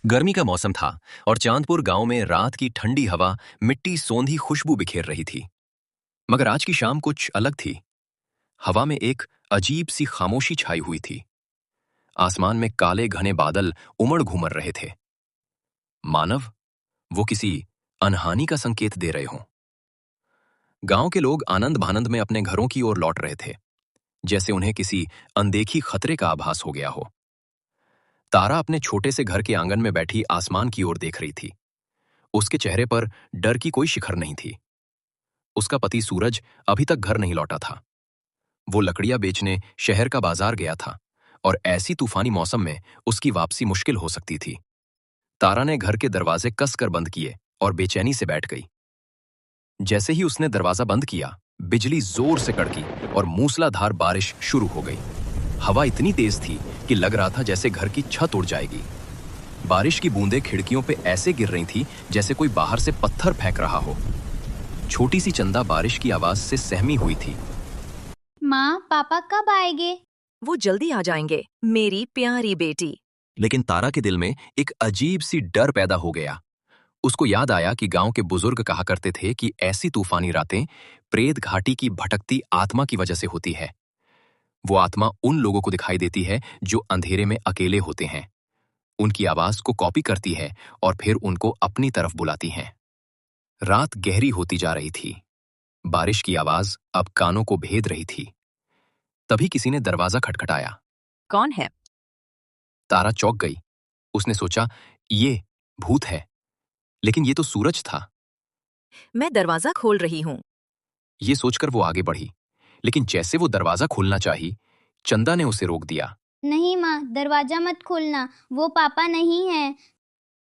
गर्मी का मौसम था और चांदपुर गांव में रात की ठंडी हवा मिट्टी सोंधी खुशबू बिखेर रही थी। मगर आज की शाम कुछ अलग थी। हवा में एक अजीब सी खामोशी छाई हुई थी। आसमान में काले घने बादल उमड़ घूमर रहे थे। मानव वो किसी अनहानि का संकेत दे रहे हों। गांव के लोग आनंद भानंद में अपने घरों की ओर लौट रहे थे, जैसे उन्हें किसी अनदेखी खतरे का आभास हो गया हो। तारा अपने छोटे से घर के आंगन में बैठी आसमान की ओर देख रही थी। उसके चेहरे पर डर की कोई शिखर नहीं थी। उसका पति सूरज अभी तक घर नहीं लौटा था। वो लकड़ियां बेचने शहर का बाजार गया था और ऐसी तूफानी मौसम में उसकी वापसी मुश्किल हो सकती थी। तारा ने घर के दरवाजे कसकर बंद किए और बेचैनी से बैठ गई। जैसे ही उसने दरवाजा बंद किया, बिजली जोर से कड़की और मूसलाधार बारिश शुरू हो गई। हवा इतनी तेज थी कि लग रहा था जैसे घर की छत उड़ जाएगी। बारिश की बूंदें खिड़कियों पे ऐसे गिर रही थी जैसे कोई बाहर से पत्थर फेंक रहा हो। छोटी सी चंदा बारिश की आवाज से सहमी हुई थी। माँ, पापा कब आएंगे? वो जल्दी आ जाएंगे, मेरी प्यारी बेटी। लेकिन तारा के दिल में एक अजीब सी डर पैदा हो गया। उसको याद आया कि गांव के बुजुर्ग कहा करते थे कि ऐसी तूफानी रातें प्रेत घाटी की भटकती आत्मा की वजह से होती है। वो आत्मा उन लोगों को दिखाई देती है जो अंधेरे में अकेले होते हैं, उनकी आवाज को कॉपी करती है और फिर उनको अपनी तरफ बुलाती हैं। रात गहरी होती जा रही थी। बारिश की आवाज अब कानों को भेद रही थी। तभी किसी ने दरवाजा खटखटाया। कौन है? तारा चौंक गई। उसने सोचा, ये भूत है, लेकिन ये तो सूरज था। मैं दरवाजा खोल रही हूँ। ये सोचकर वो आगे बढ़ी, लेकिन जैसे वो दरवाजा खोलना चाही, चंदा ने उसे रोक दिया। नहीं माँ, दरवाजा मत खोलना, वो पापा नहीं है।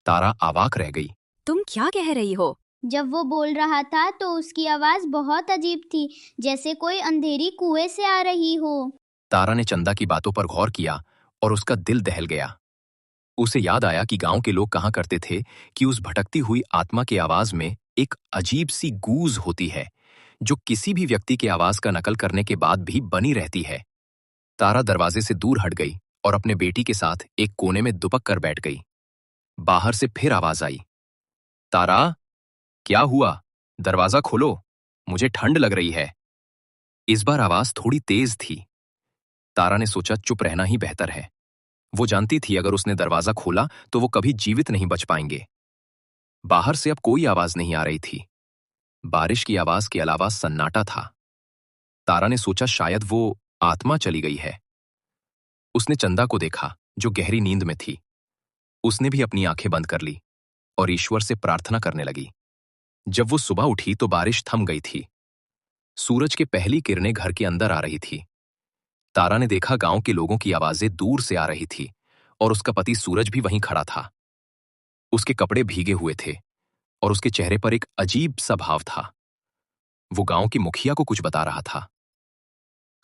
तारा अवाक रह गई। तुम क्या कह रही हो? जब वो बोल रहा था तो उसकी आवाज बहुत अजीब थी, जैसे कोई अंधेरी कुएं से आ रही हो। तारा ने चंदा की बातों पर गौर किया और उसका दिल दहल गया। उसे याद आया कि गांव के लोग कहा करते थे कि उस भटकती हुई आत्मा की आवाज में एक अजीब सी गूंज होती है, जो किसी भी व्यक्ति की आवाज का नकल करने के बाद भी बनी रहती है। तारा दरवाजे से दूर हट गई और अपने बेटी के साथ एक कोने में दुबक कर बैठ गई। बाहर से फिर आवाज आई। तारा, क्या हुआ? दरवाजा खोलो, मुझे ठंड लग रही है। इस बार आवाज थोड़ी तेज थी। तारा ने सोचा चुप रहना ही बेहतर है। वो जानती थी अगर उसने दरवाजा खोला तो वो कभी जीवित नहीं बच पाएंगे। बाहर से अब कोई आवाज नहीं आ रही थी। बारिश की आवाज के अलावा सन्नाटा था। तारा ने सोचा शायद वो आत्मा चली गई है। उसने चंदा को देखा जो गहरी नींद में थी। उसने भी अपनी आंखें बंद कर ली और ईश्वर से प्रार्थना करने लगी। जब वो सुबह उठी तो बारिश थम गई थी। सूरज की पहली किरणें घर के अंदर आ रही थी। तारा ने देखा गांव के लोगों की आवाजें दूर से आ रही थी और उसका पति सूरज भी वहीं खड़ा था। उसके कपड़े भीगे हुए थे और उसके चेहरे पर एक अजीब सा भाव था। वो गांव की मुखिया को कुछ बता रहा था।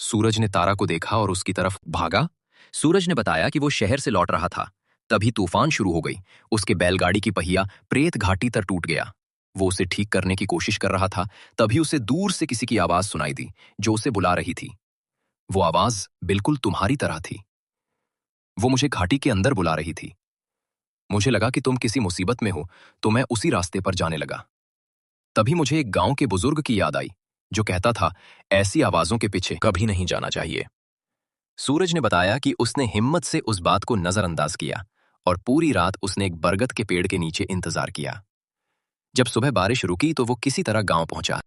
सूरज ने तारा को देखा और उसकी तरफ भागा। सूरज ने बताया कि वो शहर से लौट रहा था। तभी तूफान शुरू हो गई। उसके बैलगाड़ी की पहिया प्रेत घाटी तर टूट गया। वो उसे ठीक करने की कोशिश कर रहा था, तभी उसे दूर से किसी की आवाज सुनाई दी जो उसे बुला रही थी। वो आवाज बिल्कुल तुम्हारी तरह थी। वो मुझे घाटी के अंदर बुला रही थी। मुझे लगा कि तुम किसी मुसीबत में हो, तो मैं उसी रास्ते पर जाने लगा। तभी मुझे एक गांव के बुजुर्ग की याद आई जो कहता था, ऐसी आवाजों के पीछे कभी नहीं जाना चाहिए। सूरज ने बताया कि उसने हिम्मत से उस बात को नजरअंदाज किया और पूरी रात उसने एक बरगद के पेड़ के नीचे इंतजार किया। जब सुबह बारिश रुकी तो वो किसी तरह गांव पहुंचा।